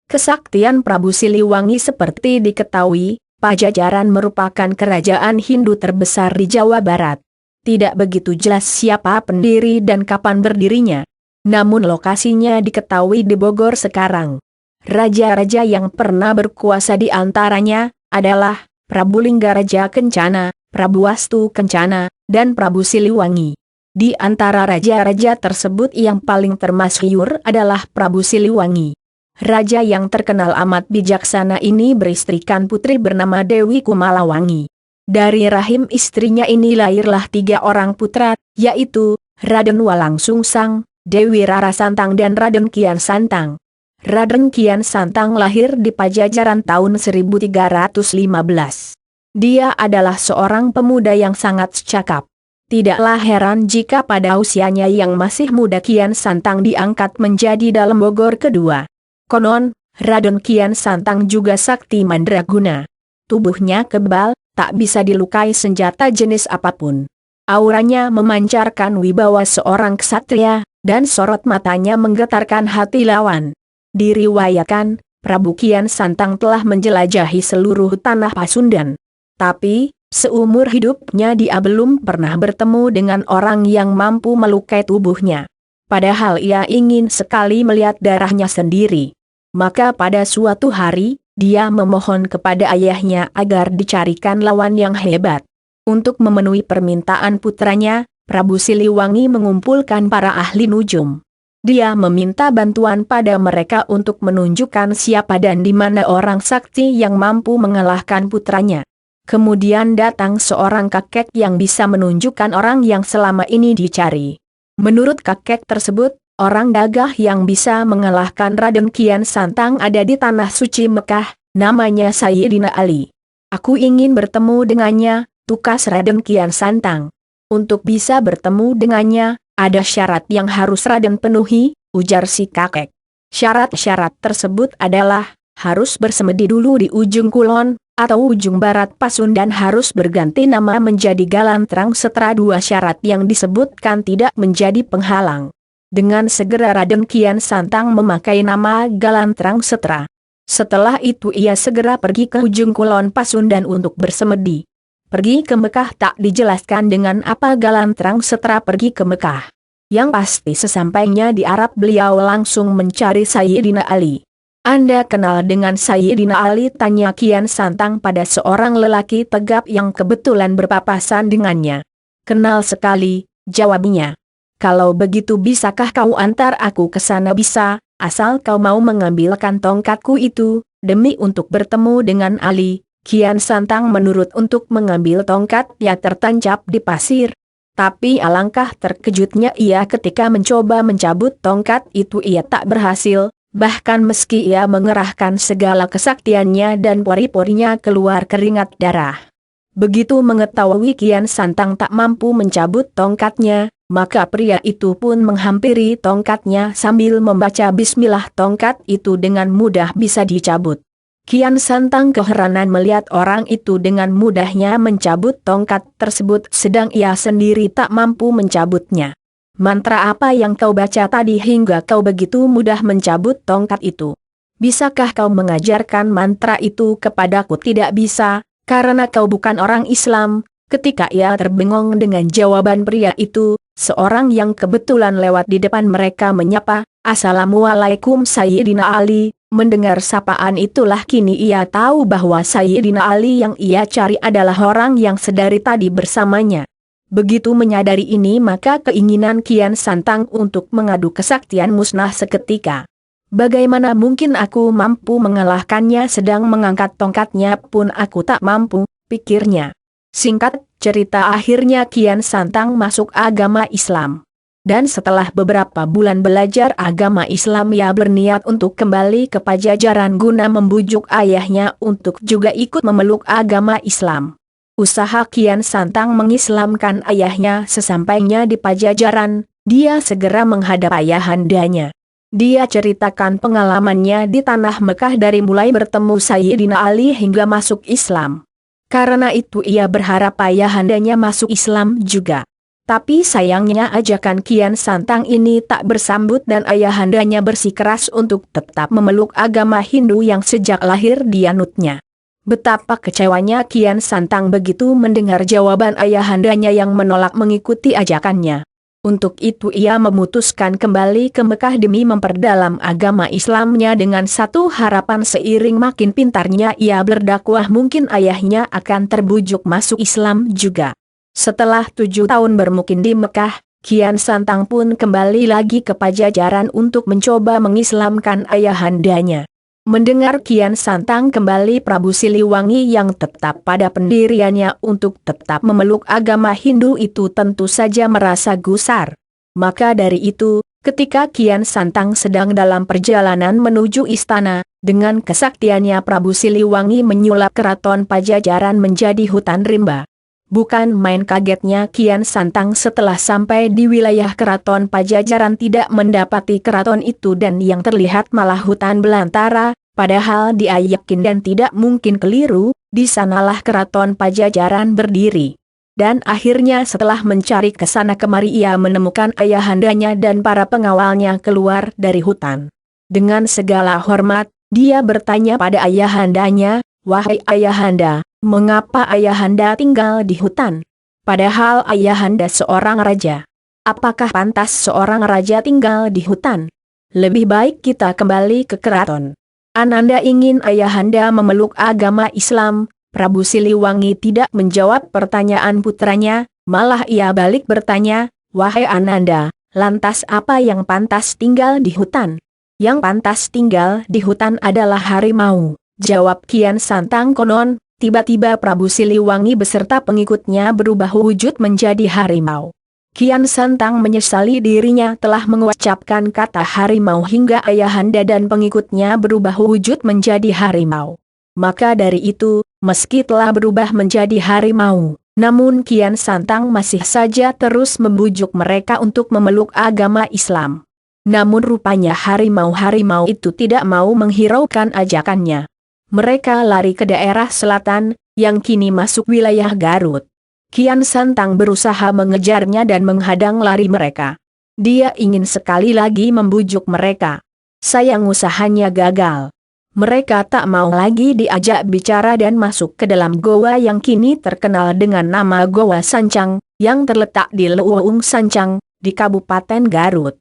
Kesaktian Prabu Siliwangi seperti diketahui, Pajajaran merupakan kerajaan Hindu terbesar di Jawa Barat. Tidak begitu jelas siapa pendiri dan kapan berdirinya. Namun lokasinya diketahui di Bogor sekarang. Raja-raja yang pernah berkuasa di antaranya adalah Prabu Linggaraja Kencana, Prabu Wastu Kencana, dan Prabu Siliwangi. Di antara raja-raja tersebut yang paling termasyhur adalah Prabu Siliwangi. Raja yang terkenal amat bijaksana ini beristrikan putri bernama Dewi Kumalawangi. Dari rahim istrinya ini lahirlah 3 orang putra, yaitu Raden Walang Sungsang, Dewi Rara Santang dan Raden Kian Santang. Raden Kian Santang lahir di Pajajaran tahun 1315. Dia adalah seorang pemuda yang sangat cakap. Tidaklah heran jika pada usianya yang masih muda Kian Santang diangkat menjadi Dalem Bogor kedua. Konon, Raden Kian Santang juga sakti mandraguna. Tubuhnya kebal, tak bisa dilukai senjata jenis apapun. Auranya memancarkan wibawa seorang ksatria, dan sorot matanya menggetarkan hati lawan. Diriwayatkan, Prabu Kian Santang telah menjelajahi seluruh tanah Pasundan. Tapi, seumur hidupnya dia belum pernah bertemu dengan orang yang mampu melukai tubuhnya. Padahal ia ingin sekali melihat darahnya sendiri. Maka pada suatu hari, dia memohon kepada ayahnya agar dicarikan lawan yang hebat. Untuk memenuhi permintaan putranya, Prabu Siliwangi mengumpulkan para ahli nujum. Dia meminta bantuan pada mereka untuk menunjukkan siapa dan di mana orang sakti yang mampu mengalahkan putranya. Kemudian datang seorang kakek yang bisa menunjukkan orang yang selama ini dicari. Menurut kakek tersebut, orang gagah yang bisa mengalahkan Raden Kian Santang ada di Tanah Suci Mekah, namanya Sayyidina Ali. Aku ingin bertemu dengannya, tukas Raden Kian Santang. Untuk bisa bertemu dengannya, ada syarat yang harus Raden penuhi, ujar si kakek. Syarat-syarat tersebut adalah, harus bersemedi dulu di ujung kulon, atau ujung barat Pasundan, harus berganti nama menjadi Galantrang Setra. 2 syarat yang disebutkan tidak menjadi penghalang. Dengan segera Raden Kian Santang memakai nama Galantrang Setra. Setelah itu ia segera pergi ke ujung kulon Pasundan untuk bersemedi. Pergi ke Mekah tak dijelaskan dengan apa Galantrang Setra pergi ke Mekah. Yang pasti sesampainya di Arab beliau langsung mencari Sayyidina Ali. Anda kenal dengan Sayyidina Ali? Tanya Kian Santang pada seorang lelaki tegap yang kebetulan berpapasan dengannya. Kenal sekali, jawabnya. Kalau begitu bisakah kau antar aku ke sana? Bisa, asal kau mau mengambilkan tongkatku itu, demi untuk bertemu dengan Ali. Kian Santang menurut untuk mengambil tongkat yang tertancap di pasir. Tapi alangkah terkejutnya ia ketika mencoba mencabut tongkat itu ia tak berhasil, bahkan meski ia mengerahkan segala kesaktiannya dan pori-porinya keluar keringat darah. Begitu mengetahui Kian Santang tak mampu mencabut tongkatnya, maka pria itu pun menghampiri tongkatnya sambil membaca bismillah. Tongkat itu dengan mudah bisa dicabut. Kian Santang keheranan melihat orang itu dengan mudahnya mencabut tongkat tersebut sedang ia sendiri tak mampu mencabutnya. Mantra apa yang kau baca tadi hingga kau begitu mudah mencabut tongkat itu? Bisakah kau mengajarkan mantra itu kepadaku? Tidak bisa, karena kau bukan orang Islam. Ketika ia terbengong dengan jawaban pria itu, seorang yang kebetulan lewat di depan mereka menyapa, "Assalamualaikum Sayyidina Ali." Mendengar sapaan itulah kini ia tahu bahwa Sayyidina Ali yang ia cari adalah orang yang sedari tadi bersamanya. Begitu menyadari ini maka keinginan Kian Santang untuk mengadu kesaktian musnah seketika. Bagaimana mungkin aku mampu mengalahkannya? Sedang mengangkat tongkatnya pun aku tak mampu, pikirnya. Singkat cerita akhirnya Kian Santang masuk agama Islam. Dan setelah beberapa bulan belajar agama Islam ia berniat untuk kembali ke Pajajaran guna membujuk ayahnya untuk juga ikut memeluk agama Islam. Usaha Kian Santang mengislamkan ayahnya sesampainya di Pajajaran, dia segera menghadap ayahandanya. Dia ceritakan pengalamannya di tanah Mekah dari mulai bertemu Sayyidina Ali hingga masuk Islam. Karena itu ia berharap ayahandanya masuk Islam juga. Tapi sayangnya ajakan Kian Santang ini tak bersambut dan ayahandanya bersikeras untuk tetap memeluk agama Hindu yang sejak lahir dianutnya. Betapa kecewanya Kian Santang begitu mendengar jawaban ayahandanya yang menolak mengikuti ajakannya. Untuk itu ia memutuskan kembali ke Mekah demi memperdalam agama Islamnya dengan satu harapan seiring makin pintarnya ia berdakwah mungkin ayahnya akan terbujuk masuk Islam juga. Setelah 7 tahun bermukim di Mekah, Kian Santang pun kembali lagi ke Pajajaran untuk mencoba mengislamkan ayahandanya. Mendengar Kian Santang kembali, Prabu Siliwangi yang tetap pada pendiriannya untuk tetap memeluk agama Hindu itu tentu saja merasa gusar. Maka dari itu, ketika Kian Santang sedang dalam perjalanan menuju istana, dengan kesaktiannya Prabu Siliwangi menyulap keraton Pajajaran menjadi hutan rimba. Bukan main kagetnya Kian Santang setelah sampai di wilayah keraton Pajajaran tidak mendapati keraton itu dan yang terlihat malah hutan belantara, padahal dia yakin dan tidak mungkin keliru, di sanalah keraton Pajajaran berdiri. Dan akhirnya setelah mencari kesana kemari ia menemukan ayahandanya dan para pengawalnya keluar dari hutan. Dengan segala hormat, dia bertanya pada ayahandanya, "Wahai ayahanda, mengapa ayahanda tinggal di hutan? Padahal ayahanda seorang raja. Apakah pantas seorang raja tinggal di hutan? Lebih baik kita kembali ke keraton." "Ananda ingin ayahanda memeluk agama Islam?" Prabu Siliwangi tidak menjawab pertanyaan putranya, malah ia balik bertanya, "Wahai Ananda, lantas apa yang pantas tinggal di hutan?" "Yang pantas tinggal di hutan adalah harimau," jawab Kian Santang. Konon, tiba-tiba Prabu Siliwangi beserta pengikutnya berubah wujud menjadi harimau. Kian Santang menyesali dirinya telah mengucapkan kata harimau hingga ayahanda dan pengikutnya berubah wujud menjadi harimau. Maka dari itu, meski telah berubah menjadi harimau, namun Kian Santang masih saja terus membujuk mereka untuk memeluk agama Islam. Namun rupanya harimau-harimau itu tidak mau menghiraukan ajakannya. Mereka lari ke daerah selatan, yang kini masuk wilayah Garut. Kian Santang berusaha mengejarnya dan menghadang lari mereka. Dia ingin sekali lagi membujuk mereka. Sayang usahanya gagal. Mereka tak mau lagi diajak bicara dan masuk ke dalam goa yang kini terkenal dengan nama Goa Sancang, yang terletak di Leuweung Sancang, di Kabupaten Garut.